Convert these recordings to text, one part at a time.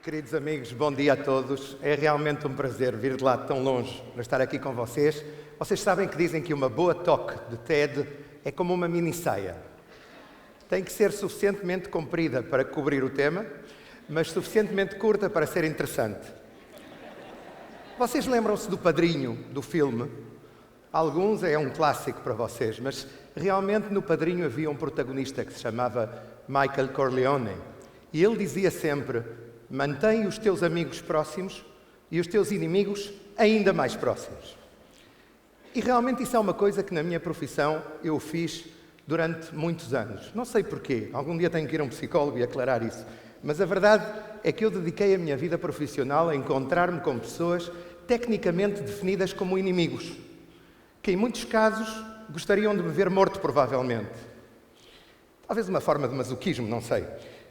Queridos amigos, bom dia a todos. É realmente um prazer vir de lá tão longe para estar aqui com vocês. Vocês sabem que dizem que uma boa talk de TED é como uma mini saia. Tem que ser suficientemente comprida para cobrir o tema, mas suficientemente curta para ser interessante. Vocês lembram-se do Padrinho, do filme? Alguns é um clássico para vocês, mas realmente no Padrinho havia um protagonista que se chamava Michael Corleone. E ele dizia sempre: mantém os teus amigos próximos e os teus inimigos ainda mais próximos. E realmente isso é uma coisa que na minha profissão eu fiz durante muitos anos. Não sei porquê, algum dia tenho que ir a um psicólogo e aclarar isso. Mas a verdade é que eu dediquei a minha vida profissional a encontrar-me com pessoas tecnicamente definidas como inimigos, que em muitos casos gostariam de me ver morto, provavelmente. Talvez uma forma de masoquismo, não sei.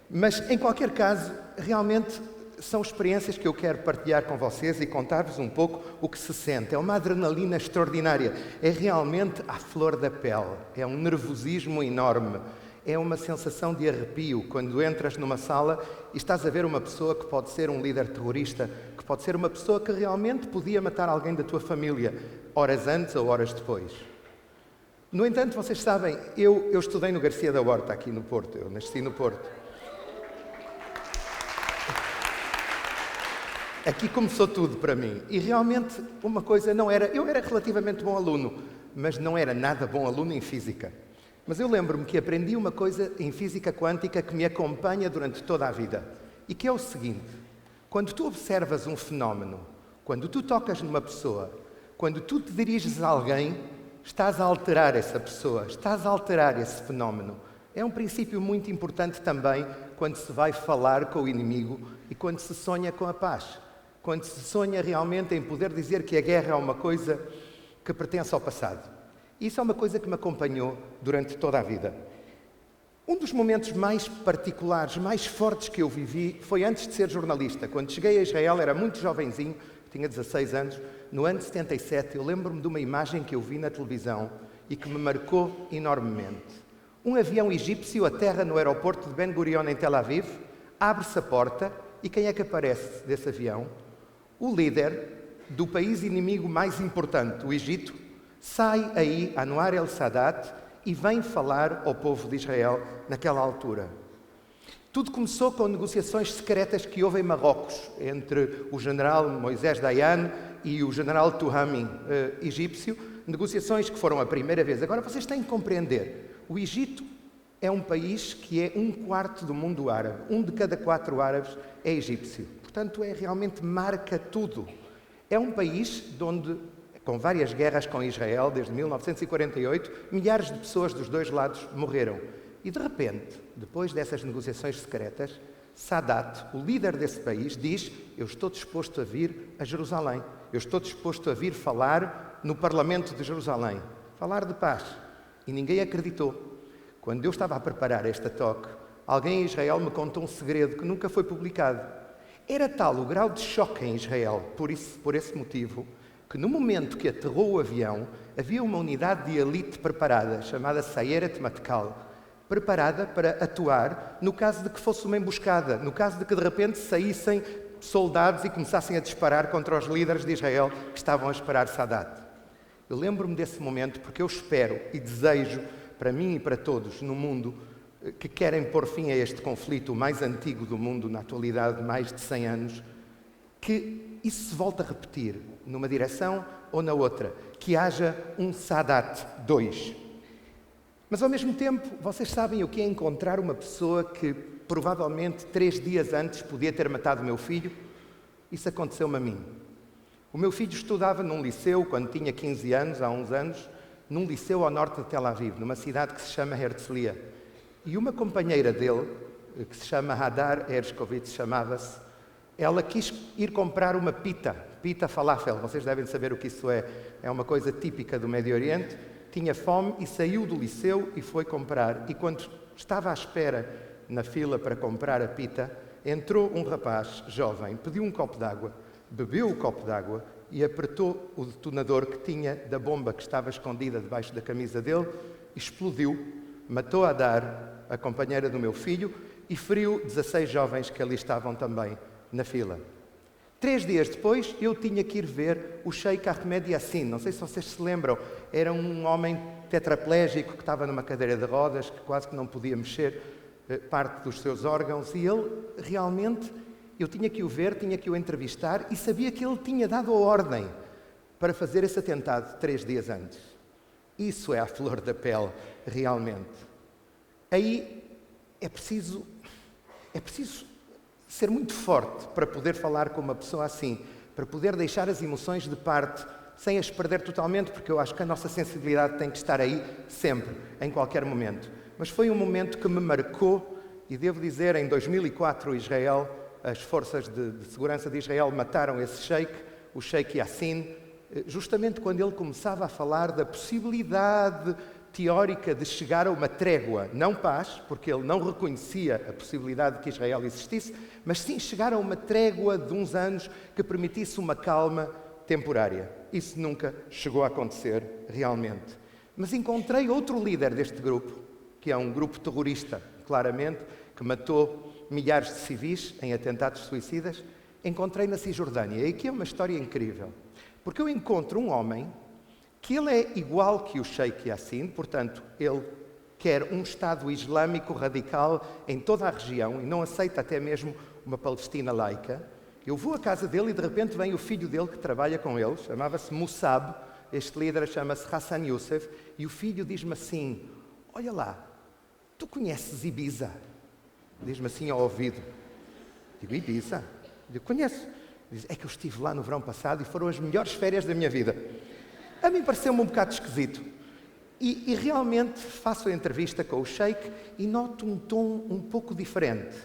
Mas, em qualquer caso, realmente são experiências que eu quero partilhar com vocês e contar-vos um pouco o que se sente. É uma adrenalina extraordinária. É realmente à flor da pele. É um nervosismo enorme. É uma sensação de arrepio quando entras numa sala e estás a ver uma pessoa que pode ser um líder terrorista, que pode ser uma pessoa que realmente podia matar alguém da tua família, horas antes ou horas depois. No entanto, vocês sabem, eu estudei no Garcia da Horta, aqui no Porto. Eu nasci no Porto. Aqui começou tudo para mim. E realmente uma coisa não era... Eu era relativamente bom aluno, mas não era nada bom aluno em física. Mas eu lembro-me que aprendi uma coisa em física quântica que me acompanha durante toda a vida. E que é o seguinte: quando tu observas um fenómeno, quando tu tocas numa pessoa, quando tu te diriges a alguém, estás a alterar essa pessoa, estás a alterar esse fenómeno. É um princípio muito importante também quando se vai falar com o inimigo e quando se sonha com a paz. Quando se sonha realmente em poder dizer que a guerra é uma coisa que pertence ao passado. Isso é uma coisa que me acompanhou durante toda a vida. Um dos momentos mais particulares, mais fortes que eu vivi foi antes de ser jornalista. Quando cheguei a Israel, era muito jovenzinho, tinha 16 anos. No ano de 77, eu lembro-me de uma imagem que eu vi na televisão e que me marcou enormemente. Um avião egípcio aterra no aeroporto de Ben Gurion, em Tel Aviv, abre-se a porta e quem é que aparece desse avião? O líder do país inimigo mais importante, o Egito, sai aí, Anwar el-Sadat, e vem falar ao povo de Israel naquela altura. Tudo começou com negociações secretas que houve em Marrocos, entre o general Moisés Dayan e o general Touhami, egípcio, negociações que foram a primeira vez. Agora vocês têm que compreender, o Egito é um país que é 1/4 do mundo árabe. 1 de cada 4 árabes é egípcio. Portanto, realmente marca tudo. É um país onde, com várias guerras com Israel, desde 1948, milhares de pessoas dos dois lados morreram. E, de repente, depois dessas negociações secretas, Sadat, o líder desse país, diz: eu estou disposto a vir a Jerusalém. Eu estou disposto a vir falar no Parlamento de Jerusalém. Falar de paz. E ninguém acreditou. Quando eu estava a preparar esta talk, alguém em Israel me contou um segredo que nunca foi publicado. Era tal o grau de choque em Israel, por esse motivo, que no momento que aterrou o avião, havia uma unidade de elite preparada, chamada Sayeret Matkal, preparada para atuar no caso de que fosse uma emboscada, no caso de que de repente saíssem soldados e começassem a disparar contra os líderes de Israel que estavam a esperar Sadat. Eu lembro-me desse momento porque eu espero e desejo para mim e para todos no mundo que querem pôr fim a este conflito, o mais antigo do mundo na atualidade, mais de 100 anos, que isso se volte a repetir numa direção ou na outra, que haja um Sadat 2. Mas ao mesmo tempo, vocês sabem o que é encontrar uma pessoa que provavelmente 3 dias antes podia ter matado o meu filho? Isso aconteceu-me a mim. O meu filho estudava num liceu, quando tinha 15 anos, há uns anos, num liceu ao norte de Tel Aviv, numa cidade que se chama Herzliya. E uma companheira dele, que se chama Hadar Hershkovitz, chamava-se, ela quis ir comprar uma pita falafel. Vocês devem saber o que isso é. É uma coisa típica do Médio Oriente. Tinha fome e saiu do liceu e foi comprar. E quando estava à espera na fila para comprar a pita, entrou um rapaz jovem, pediu um copo d'água, bebeu o copo d'água e apertou o detonador que tinha da bomba que estava escondida debaixo da camisa dele, explodiu, matou a Hadar, a companheira do meu filho, e feriu 16 jovens que ali estavam também na fila. 3 dias depois, eu tinha que ir ver o Sheikh Ahmed Yassin. Não sei se vocês se lembram, era um homem tetraplégico que estava numa cadeira de rodas, que quase que não podia mexer parte dos seus órgãos, e ele realmente, eu tinha que o ver, tinha que o entrevistar, e sabia que ele tinha dado a ordem para fazer esse atentado 3 dias antes. Isso é a flor da pele, realmente. Aí é preciso ser muito forte para poder falar com uma pessoa assim, para poder deixar as emoções de parte, sem as perder totalmente, porque eu acho que a nossa sensibilidade tem que estar aí sempre, em qualquer momento. Mas foi um momento que me marcou, e devo dizer, em 2004, Israel, as forças de segurança de Israel mataram esse sheik, o Sheikh Yassin, justamente quando ele começava a falar da possibilidade teórica de chegar a uma trégua, não paz, porque ele não reconhecia a possibilidade de que Israel existisse, mas sim chegar a uma trégua de uns anos que permitisse uma calma temporária. Isso nunca chegou a acontecer realmente. Mas encontrei outro líder deste grupo, que é um grupo terrorista, claramente, que matou milhares de civis em atentados suicidas. Encontrei na Cisjordânia, e aqui é uma história incrível, porque eu encontro um homem que ele é igual que o Sheikh Yassin, portanto, ele quer um Estado islâmico radical em toda a região e não aceita até mesmo uma Palestina laica. Eu vou à casa dele e de repente vem o filho dele que trabalha com ele, chamava-se Musab, este líder chama-se Hassan Youssef, e o filho diz-me assim: olha lá, tu conheces Ibiza? Diz-me assim ao ouvido. Digo: Ibiza? Digo: conheço. Diz: é que eu estive lá no verão passado e foram as melhores férias da minha vida. A mim pareceu-me um bocado esquisito. E realmente faço a entrevista com o Sheikh e noto um tom um pouco diferente.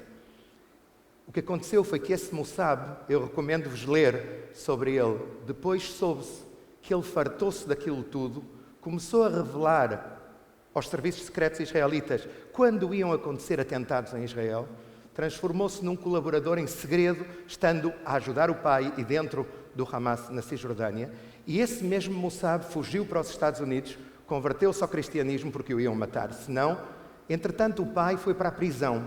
O que aconteceu foi que esse Musab, eu recomendo-vos ler sobre ele, depois soube-se que ele fartou-se daquilo tudo, começou a revelar aos serviços secretos israelitas quando iam acontecer atentados em Israel, transformou-se num colaborador em segredo, estando a ajudar o pai e dentro do Hamas na Cisjordânia, e esse mesmo Musab fugiu para os Estados Unidos, converteu-se ao cristianismo porque o iam matar, senão, entretanto o pai foi para a prisão,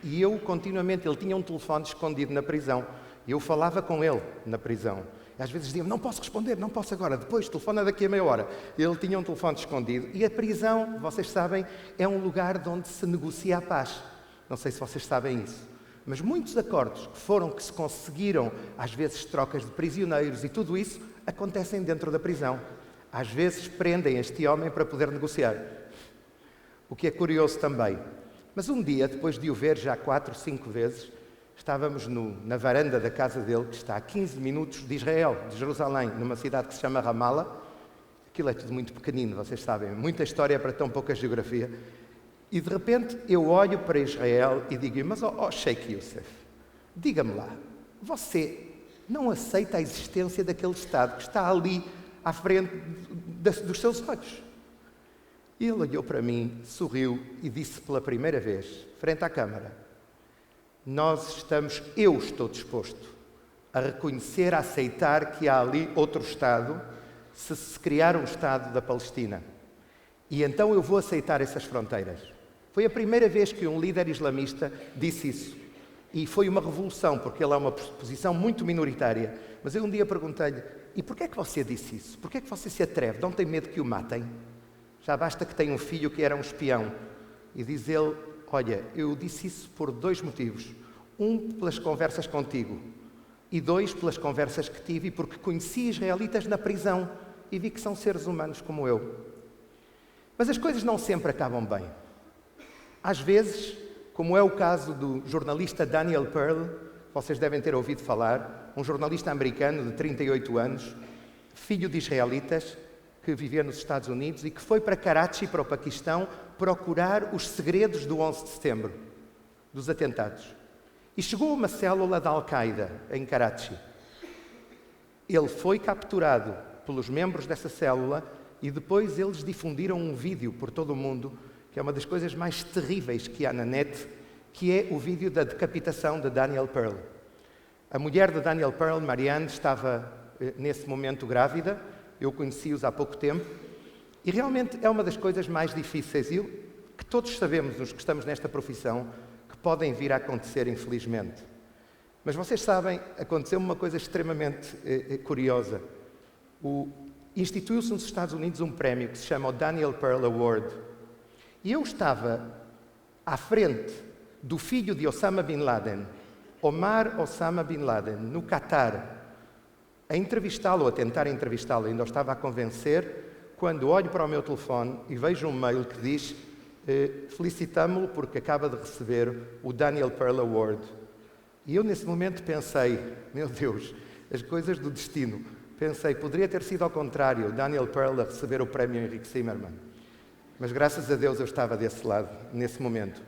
e eu continuamente, ele tinha um telefone escondido na prisão, e eu falava com ele na prisão, e às vezes dizia-me: não posso responder, não posso agora, depois telefona daqui a meia hora. Ele tinha um telefone escondido, e a prisão, vocês sabem, é um lugar onde se negocia a paz. Não sei se vocês sabem isso, mas muitos acordos que se conseguiram, às vezes trocas de prisioneiros e tudo isso, acontecem dentro da prisão. Às vezes prendem este homem para poder negociar, o que é curioso também. Mas um dia, depois de o ver já 4 ou 5 vezes, estávamos na varanda da casa dele, que está a 15 minutos de Israel, de Jerusalém, numa cidade que se chama Ramallah. Aquilo é tudo muito pequenino, vocês sabem, muita história para tão pouca geografia. E de repente eu olho para Israel e digo: mas Sheikh Youssef, diga-me lá, você não aceita a existência daquele Estado que está ali à frente dos seus olhos? E ele olhou para mim, sorriu e disse pela primeira vez, frente à Câmara: eu estou disposto a reconhecer, a aceitar que há ali outro Estado, se criar um Estado da Palestina. E então eu vou aceitar essas fronteiras. Foi a primeira vez que um líder islamista disse isso. E foi uma revolução, porque ele é uma posição muito minoritária. Mas eu um dia perguntei-lhe: e porquê é que você disse isso? Porquê é que você se atreve? Não tem medo que o matem? Já basta que tenha um filho que era um espião. E diz ele: olha, eu disse isso por 2 motivos. 1, pelas conversas contigo. E 2, pelas conversas que tive, porque conheci israelitas na prisão e vi que são seres humanos como eu. Mas as coisas não sempre acabam bem. Às vezes, como é o caso do jornalista Daniel Pearl, vocês devem ter ouvido falar, um jornalista americano de 38 anos, filho de israelitas, que vivia nos Estados Unidos e que foi para Karachi, para o Paquistão, procurar os segredos do 11 de setembro, dos atentados. E chegou a uma célula da Al-Qaeda, em Karachi. Ele foi capturado pelos membros dessa célula e depois eles difundiram um vídeo por todo o mundo, que é uma das coisas mais terríveis que há na net, que é o vídeo da decapitação de Daniel Pearl. A mulher de Daniel Pearl, Marianne, estava nesse momento grávida. Eu conheci-os há pouco tempo. E realmente é uma das coisas mais difíceis, que todos sabemos, os que estamos nesta profissão, que podem vir a acontecer, infelizmente. Mas vocês sabem, aconteceu uma coisa extremamente curiosa. Instituiu-se nos Estados Unidos um prémio que se chama o Daniel Pearl Award. E eu estava à frente do filho de Osama Bin Laden, Omar Osama Bin Laden, no Catar, a entrevistá-lo, a tentar entrevistá-lo, ainda o estava a convencer, quando olho para o meu telefone e vejo um mail que diz felicitamo-lo porque acaba de receber o Daniel Pearl Award. E eu nesse momento pensei, meu Deus, as coisas do destino. Pensei, poderia ter sido ao contrário, Daniel Pearl a receber o prémio Henrique Zimmermann. Mas graças a Deus eu estava desse lado, nesse momento.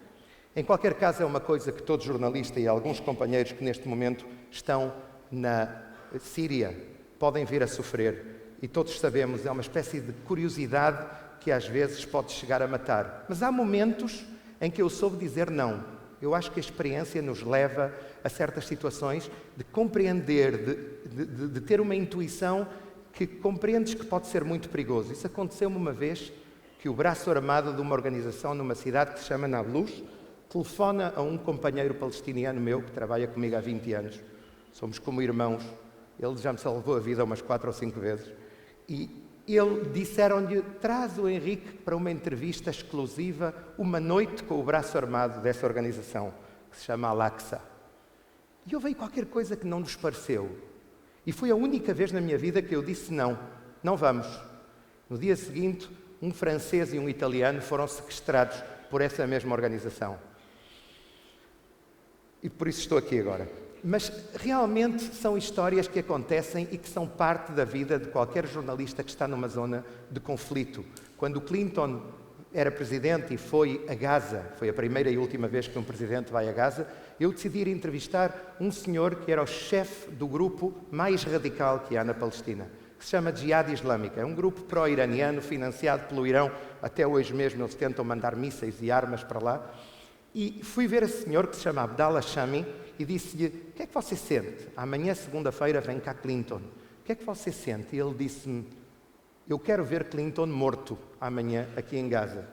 Em qualquer caso, é uma coisa que todo jornalista e alguns companheiros que neste momento estão na Síria podem vir a sofrer. E todos sabemos, é uma espécie de curiosidade que às vezes pode chegar a matar. Mas há momentos em que eu soube dizer não. Eu acho que a experiência nos leva a certas situações de compreender, de ter uma intuição que compreendes que pode ser muito perigoso. Isso aconteceu-me uma vez que o braço armado de uma organização numa cidade que se chama Nablus telefona a um companheiro palestiniano meu que trabalha comigo há 20 anos. Somos como irmãos. Ele já me salvou a vida umas 4 ou 5 vezes. E disseram-lhe, traz o Henrique para uma entrevista exclusiva, uma noite com o braço armado dessa organização, que se chama Al-Aqsa. E houve aí qualquer coisa que não nos pareceu. E foi a única vez na minha vida que eu disse não, não vamos. No dia seguinte, um francês e um italiano foram sequestrados por essa mesma organização. E por isso estou aqui agora. Mas realmente são histórias que acontecem e que são parte da vida de qualquer jornalista que está numa zona de conflito. Quando o Clinton era presidente e foi a Gaza, foi a primeira e última vez que um presidente vai a Gaza, eu decidi ir entrevistar um senhor que era o chefe do grupo mais radical que há na Palestina, que se chama Jihad Islâmica. É um grupo pró-iraniano financiado pelo Irão. Até hoje mesmo eles tentam mandar mísseis e armas para lá. E fui ver esse senhor que se chama Abdallah Shami e disse-lhe, o que é que você sente? Amanhã, segunda-feira, vem cá Clinton. O que é que você sente? E ele disse-me, eu quero ver Clinton morto amanhã aqui em Gaza.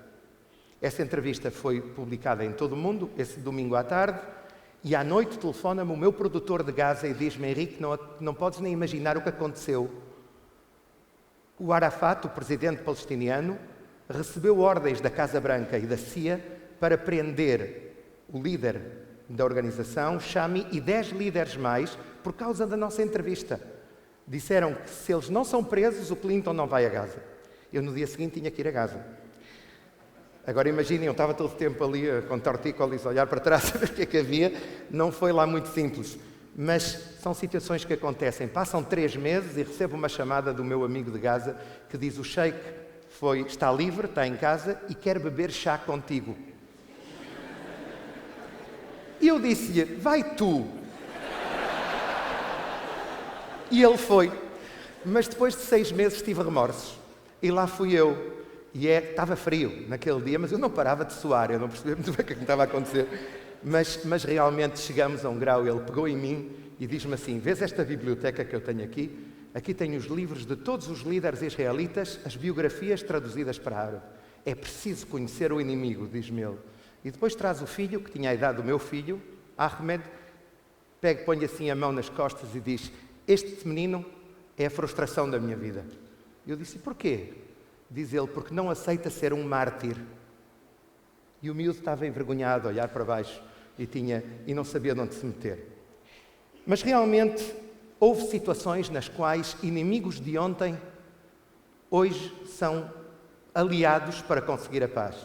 Essa entrevista foi publicada em todo o mundo, esse domingo à tarde, e à noite telefona-me o meu produtor de Gaza e diz-me, Henrique, não podes nem imaginar o que aconteceu. O Arafat, o presidente palestiniano, recebeu ordens da Casa Branca e da CIA para prender o líder da organização, Shami, e 10 líderes mais, por causa da nossa entrevista. Disseram que se eles não são presos, o Clinton não vai a Gaza. Eu no dia seguinte tinha que ir a Gaza. Agora imaginem, eu estava todo o tempo ali com tortícolis a olhar para trás a ver o que é que havia. Não foi lá muito simples. Mas são situações que acontecem. Passam 3 meses e recebo uma chamada do meu amigo de Gaza que diz, o Sheikh está livre, está em casa e quer beber chá contigo. E eu disse-lhe, vai tu. E ele foi. Mas depois de 6 meses tive remorsos. E lá fui eu. E estava frio naquele dia, mas eu não parava de suar. Eu não percebia muito bem o que estava a acontecer. Mas realmente chegamos a um grau. Ele pegou em mim e diz-me assim, vês esta biblioteca que eu tenho aqui? Aqui tenho os livros de todos os líderes israelitas, as biografias traduzidas para árabe. É preciso conhecer o inimigo, diz-me ele. E depois traz o filho, que tinha a idade do meu filho, Ahmed, põe assim a mão nas costas e diz, este menino é a frustração da minha vida. Eu disse, porquê? Diz ele, porque não aceita ser um mártir. E o miúdo estava envergonhado a olhar para baixo e não sabia de onde se meter. Mas realmente houve situações nas quais inimigos de ontem, hoje são aliados para conseguir a paz.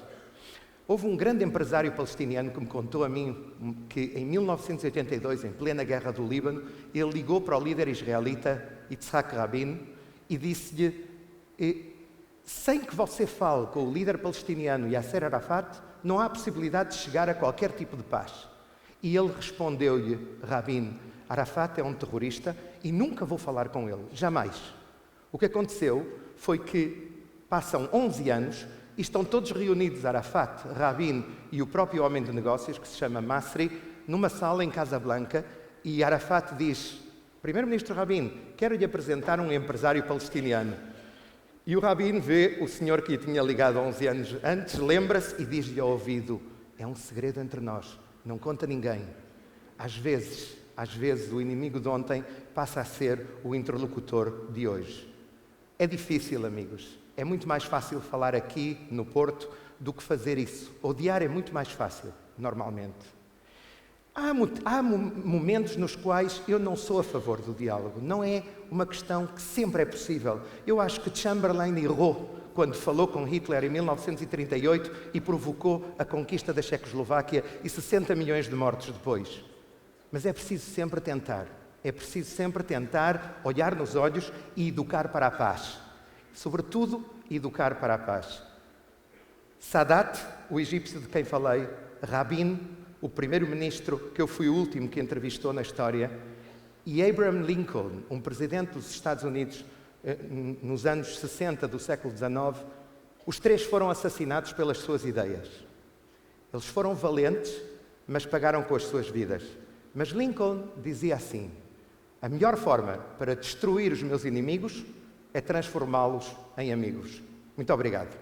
Houve um grande empresário palestiniano que me contou a mim que em 1982, em plena guerra do Líbano, ele ligou para o líder israelita Yitzhak Rabin e disse-lhe, sem que você fale com o líder palestiniano Yasser Arafat, não há possibilidade de chegar a qualquer tipo de paz. E ele respondeu-lhe, Rabin, Arafat é um terrorista e nunca vou falar com ele, jamais. O que aconteceu foi que passam 11 anos e estão todos reunidos, Arafat, Rabin e o próprio homem de negócios, que se chama Masri, numa sala em Casablanca, e Arafat diz, Primeiro-Ministro Rabin, quero-lhe apresentar um empresário palestiniano. E o Rabin vê o senhor que lhe tinha ligado 11 anos antes, lembra-se e diz-lhe ao ouvido, é um segredo entre nós, não conta a ninguém. Às vezes às vezes o inimigo de ontem passa a ser o interlocutor de hoje. É difícil, amigos. É muito mais fácil falar aqui no Porto do que fazer isso. Odiar é muito mais fácil, normalmente. Há momentos nos quais eu não sou a favor do diálogo. Não é uma questão que sempre é possível. Eu acho que Chamberlain errou quando falou com Hitler em 1938 e provocou a conquista da Checoslováquia e 60 milhões de mortos depois. Mas é preciso sempre tentar. É preciso sempre tentar olhar nos olhos e educar para a paz. Sobretudo, educar para a paz. Sadat, o egípcio de quem falei, Rabin, o primeiro-ministro que eu fui o último que entrevistou na história, e Abraham Lincoln, um presidente dos Estados Unidos nos anos 60 do século XIX, os três foram assassinados pelas suas ideias. Eles foram valentes, mas pagaram com as suas vidas. Mas Lincoln dizia assim: a melhor forma para destruir os meus inimigos é transformá-los em amigos. Muito obrigado.